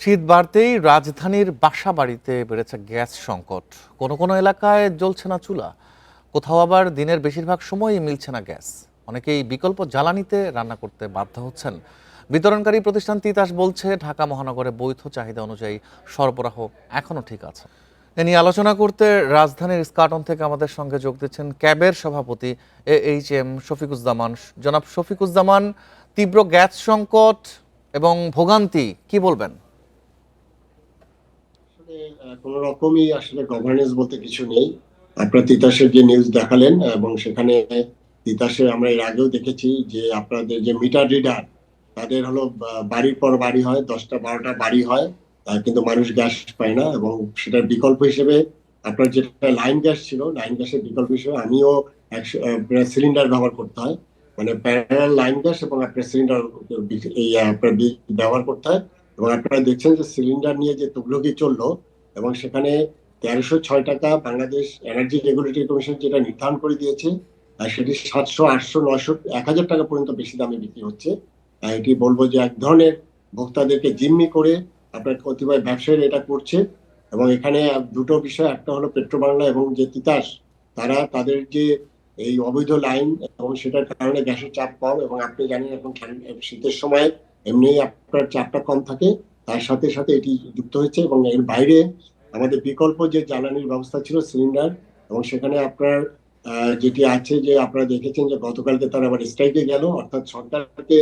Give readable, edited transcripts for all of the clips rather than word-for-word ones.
শীত বাড়তেই রাজধানীর বাসা বাড়িতে বেড়েছে গ্যাস সংকট। কোনো কোনো এলাকায় জ্বলছে না চুলা, কোথাও আবার দিনের বেশিরভাগ সময়ই মিলছে না গ্যাস। অনেকেই বিকল্প জ্বালানিতে রান্না করতে বাধ্য হচ্ছেন। বিতরণকারী প্রতিষ্ঠান তিতাস বলছে ঢাকা মহানগরে বৈধ চাহিদা অনুযায়ী সরবরাহ এখনও ঠিক আছে। এ নিয়ে আলোচনা করতে রাজধানীর ইস্কাটন থেকে আমাদের সঙ্গে যোগ দিচ্ছেন ক্যাবের সভাপতি AHM শফিকুজ্জামান। জনাব শফিকুজ্জামান, তীব্র গ্যাস সংকট এবং ভোগান্তি কি বলবেন? কোন রকমই আসলে গভর্নেন্স বলতে কিছু নেই। আপনার তিতাসের যে নিউজ দেখালেন এবং সেখানে তিতাসে আমরা এর আগেও দেখেছি যে আপনাদের যে মিটার রিডার তাদের হলো বাড়ির পর বাড়ি হয়, 10টা 12টা বাড়ি হয়, কিন্তু মানুষ গ্যাস পায় না। এবং সেটার বিকল্প হিসেবে আপনার যেটা লাইন গ্যাস ছিল, লাইন গ্যাসের বিকল্প হিসেবে আমিও সিলিন্ডার ব্যবহার করতে হয়, মানে প্যারালাল লাইন গ্যাস এবং আপনার সিলিন্ডার এই আপনার ব্যবহার করতে হয়। এবং আপনারা দেখছেন যে সিলিন্ডার নিয়ে যে তুগলকি চললো, এবং সেখানে 1306 টাকা বাংলাদেশ এনার্জি রেগুলেটরি কমিশন যেটা নির্ধারণ করে দিয়েছে, সেটি 700, 800, 900, 1000 টাকা পর্যন্ত বেশি দামে বিক্রি হচ্ছে। এটি বলবো যে এক ধরনের ভোক্তাদেরকে জিম্মি করে আপনার কতিপয় ব্যবসায়ীরা এটা করছে। এবং এখানে দুটো বিষয়, একটা হলো পেট্রোবাংলা এবং যে তিতাস, তারা তাদের যে এই অবৈধ লাইন এবং সেটার কারণে গ্যাসের চাপ কম, এবং আপনি জানেন এখন শীতের সময় এমনি আপনার চাপটা কম থাকে, তার সাথে সাথে এটি যুক্ত হয়েছে। এবং এর বাইরে আমাদের বিকল্প যে জ্বালানির ব্যবস্থা ছিল সিলিন্ডার, এবং সেখানে আপনার যেটি আছে যে আপনারা দেখেছেন যে গতকালকে তারা আবার স্ট্রাইকে গেল, অর্থাৎ সরকারকে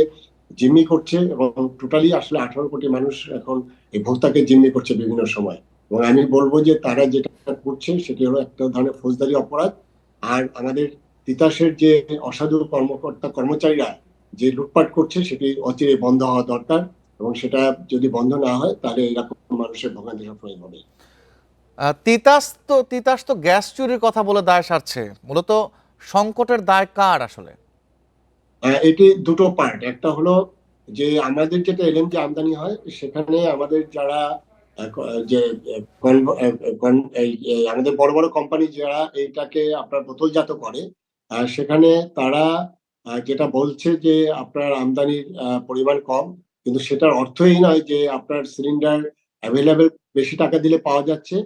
জিম্মি করছে। এবং টোটালি আসলে 18 কোটি মানুষ এখন এই ভোক্তাকে জিম্মি করছে বিভিন্ন সময়। এবং আমি বলবো যে তারা যেটা করছে সেটি হলো একটা ধরনের ফৌজদারি অপরাধ। আর আমাদের তিতাসের যে অসাধু কর্মকর্তা কর্মচারীরা যে লুটপাট করছে সেটি অচিরে বন্ধ হওয়া দরকার। এবং সেটা যদি বন্ধ না হয় তাহলে এরকম মানুষের ভোগান্তি সবসময় হবে। তিতাস তো গ্যাস চুরির কথা বলে দায় সারছে। মূলত সংকটের দায় কার আসলে? এটি দুটো পার্ট, একটা হলো যে আমাদের যেটা এলএনজি আমদানি হয় সেখানে আমাদের যারা যে আমাদের বড় বড় কোম্পানি যারা এইটাকে আপনার বোতলজাত করে, সেখানে তারা যেটা বলছে যে আপনার আমদানির পরিমাণ কম, কিন্তু সেটার অর্থ এই নয় যে আপনার সিলিন্ডার অ্যাভেলেবেল বেশি টাকা দিলে পাওয়া যাচ্ছে।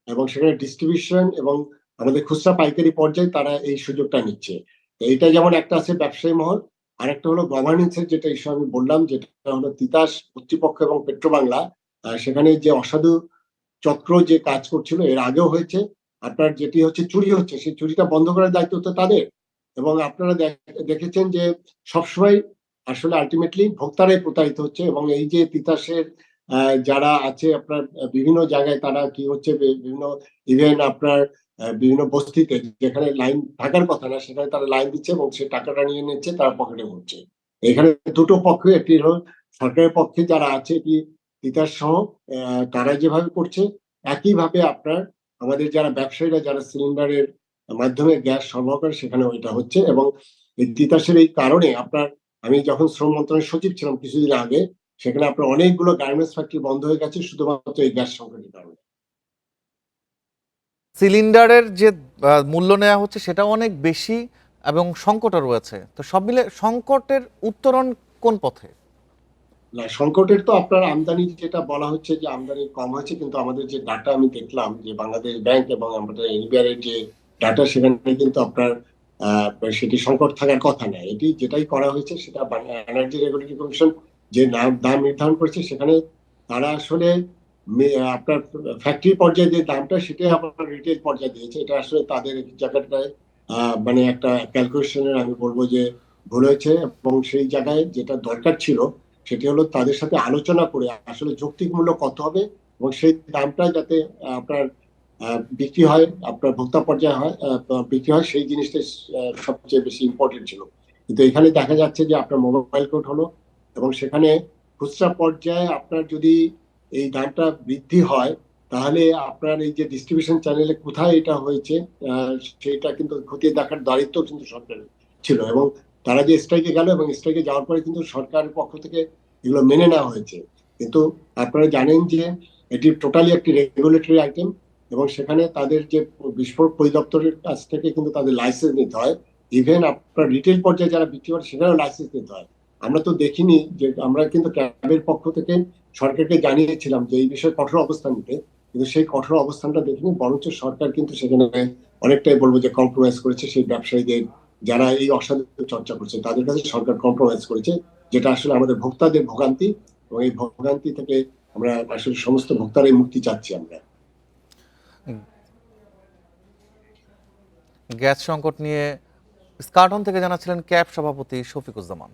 এবং সেখানে ডিস্ট্রিবিউশন এবং আমাদের খুচরা পাইকারি পর্যায়ে তারা এই সুযোগটা নিচ্ছে। তো এইটা যেমন একটা আছে ব্যবসায়ী মহল, আর একটা হলো গভর্নেন্স এর যেটা ইস্যু আমি বললাম, যেটা হলো তিতাস কর্তৃপক্ষ এবং পেট্রোবাংলা, সেখানে যে অসাধু চক্র যে কাজ করছিল এর আগেও হয়েছে। আপনার যেটি হচ্ছে চুরি হচ্ছে, সেই চুরিটা বন্ধ করার দায়িত্ব তো তাদের। এবং আপনারা দেখেছেন যে সবসময় আসলে আলটিমেটলি ভোক্তারাই প্রতারিত হচ্ছে। এবং এই যে তিতাসের যারা আছে আপনার বিভিন্ন জায়গায় তারা কি হচ্ছে, বিভিন্ন ইভেন আপনার বিভিন্ন বস্তিতে যেখানে লাইন থাকার কথা না সেখানে তারা লাইন দিচ্ছে এবং সে টাকাটা নিয়ে নিচ্ছে, তারা পকেটে ভরছে। এখানে দুটো পক্ষ, একটি হলো সরকারের পক্ষে যারা আছে এটি তিতাস সহ তারা যেভাবে করছে, একইভাবে আপনার আমাদের যারা ব্যবসায়ীরা যারা সিলিন্ডারের মাধ্যমে গ্যাস সরবরাহ করে সেখানে ওইটা হচ্ছে। এবং এই তিতাসের এই কারণে আপনার, আমি যখন শ্রম মন্ত্রণালয়ের সচিব ছিলাম কিছুদিন আগে, সেখানে আপনার অনেকগুলো গার্মেন্টস ফ্যাক্টরি বন্ধ হয়ে গেছে শুধুমাত্র এই গ্যাস সংকটের কারণে। সিলিন্ডারের যে মূল্য নেওয়া হচ্ছে সেটাও অনেক বেশি এবং সংকটও রয়েছে। তো সব মিলে সংকটের উত্তরণ কোন পথে? না, সংকটের তো আপনার আমদানি যেটা বলা হচ্ছে যে আমদানি কম হয়েছে, কিন্তু আমাদের যে ডাটা আমি দেখলাম যে বাংলাদেশ ব্যাংক এবং আমাদের এনবিআর এর যে ডাটা, সেখানে কিন্তু আপনার সেটি সংকট থাকার কথা নয়। এটি যেটাই করা হয়েছে সেটা এনার্জি রেগুলেটরি কমিশন যে দাম নির্ধারণ করেছে, সেখানে তারা আসলে আপনার ফ্যাক্টরি পর্যায়ে যে দামটা সেটাই আপনার রিটেল পর্যায়ে দিয়েছে। এটা আসলে তাদের জায়গাটায় মানে একটা ক্যালকুলেশনের আমি বলবো যে ভুল হয়েছে। এবং সেই জায়গায় যেটা দরকার ছিল সেটি হলো তাদের সাথে আলোচনা করে আসলে যৌক্তিক মূল্য কত হবে এবং সেই দামটা যাতে আপনার বিক্রি হয়, আপনার ভোক্তা পর্যায়ে হয়, বিক্রি হয়, সেই জিনিসটা সবচেয়ে বেশি ইম্পর্টেন্ট ছিল। কিন্তু এখানে দেখা যাচ্ছে যে আপনার মোবাইল কোড হলো, এবং সেখানে খুচরা পর্যায়ে আপনার যদি এই দামটা বৃদ্ধি হয় তাহলে আপনার এই যে ডিস্ট্রিবিউশন চ্যানেলে কোথায় এটা হয়েছে সেটা কিন্তু খতিয়ে দেখার দায়িত্ব কিন্তু সরকারের ছিল। এবং তারা যে স্ট্রাইকে গেল এবং স্ট্রাইকে যাওয়ার পরে কিন্তু সরকারের পক্ষ থেকে এগুলো মেনে নেওয়া হয়েছে। কিন্তু আপনারা জানেন যে এটি টোটালি একটি রেগুলেটরি আইটেম, এবং সেখানে তাদের যে বিস্ফোরক পরিদপ্তরের কাছ থেকে কিন্তু তাদের লাইসেন্স নিতে হয়। ইভেন আপনার রিটেল পর্যায়ে যারা বিক্রি করে সেখানেও লাইসেন্স নিতে হয়। আমরা তো দেখিনি যে, আমরা কিন্তু ক্যাবের পক্ষ থেকে সরকারকে জানিয়েছিলাম যে এই বিষয়ে কঠোর অবস্থান নিতে, কিন্তু সেই কঠোর অবস্থানটা দেখিনি, বরঞ্চ সরকার কিন্তু সেখানে অনেকটাই বলবো যে কম্প্রোমাইজ করেছে। সেই ব্যবসায়ীদের যারা এই অসাধু চর্চা করছে তাদের কাছে সরকার কম্প্রোমাইজ করেছে, যেটা আসলে আমাদের ভোক্তাদের ভোগান্তি, এবং এই ভোগান্তি থেকে আমরা আসলে সমস্ত ভোক্তারাই মুক্তি চাচ্ছি আমরা। গ্যাস সংকট নিয়ে স্কাটন থেকে জানাচ্ছিলেন ক্যাব সভাপতি শফিকুজ্জামান।